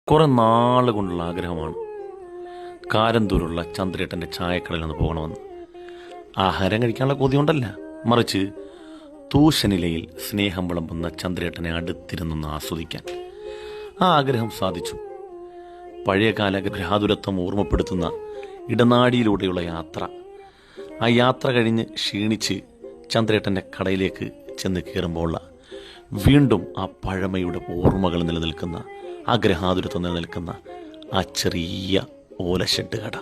കുറെ നാൾ കൊണ്ടുള്ള ആഗ്രഹമാണ് കാരന്തൂരുള്ള ചന്ദ്രേട്ടൻ്റെ ചായക്കടയിൽ നിന്ന് പോകണമെന്ന്. ആഹാരം കഴിക്കാനുള്ള കൊതിയുണ്ടല്ല, മറിച്ച് തൂഷനിലയിൽ സ്നേഹം വിളമ്പുന്ന ചന്ദ്രേട്ടനെ അടുത്തിരുന്നൊന്ന് ആസ്വദിക്കാൻ. ആ ആഗ്രഹം സാധിച്ചു. പഴയകാല ഗ്രഹാതുരത്വം ഓർമ്മപ്പെടുത്തുന്ന ഇടനാടിയിലൂടെയുള്ള യാത്ര. ആ യാത്ര കഴിഞ്ഞ് ക്ഷീണിച്ച് ചന്ദ്രേട്ടൻ്റെ കടയിലേക്ക് ചെന്ന് കയറുമ്പോൾ വീണ്ടും ആ പഴമയുടെ ഓർമ്മകൾ നിലനിൽക്കുന്ന, ആ ഗ്രഹാതുരത്വം നിലനിൽക്കുന്ന ആ ചെറിയ ഓലഷെഡ് കട.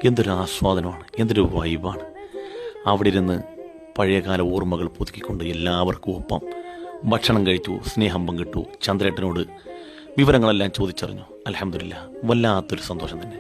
എന്തൊരു ആസ്വാദനമാണ്, എന്തൊരു വൈബാണ്. അവിടെ ഇരുന്ന് പഴയകാല ഓർമ്മകൾ പുതുക്കിക്കൊണ്ട് എല്ലാവർക്കും ഒപ്പം ഭക്ഷണം കഴിച്ചു, സ്നേഹം പങ്കിട്ടു, ചന്ദ്രേട്ടനോട് വിവരങ്ങളെല്ലാം ചോദിച്ചറിഞ്ഞു. അൽഹംദുലില്ലാഹ്, വല്ലാത്തൊരു സന്തോഷം തന്നെ.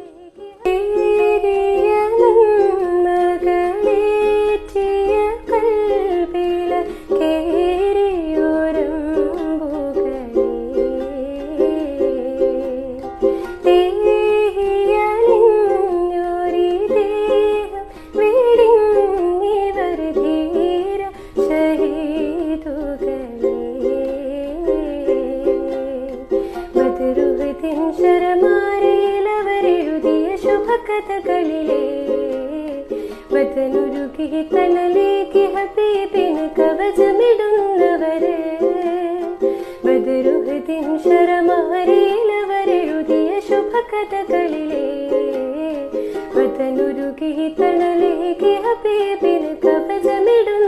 ശരമാരയിലവരെഴുതിയ ശുഭകഥകളിലെ വതനുരുകി തണലേക്ക് ഹബീബിന് കവചമിടുന്നവര്. ബദറുഹദിൻ ശരമാരയിലവരെഴുതിയ ശുഭകഥകളിലെ വതനുരുകി തണലേക്ക് ഹബീബിന് കവചമിടുന്നവര്.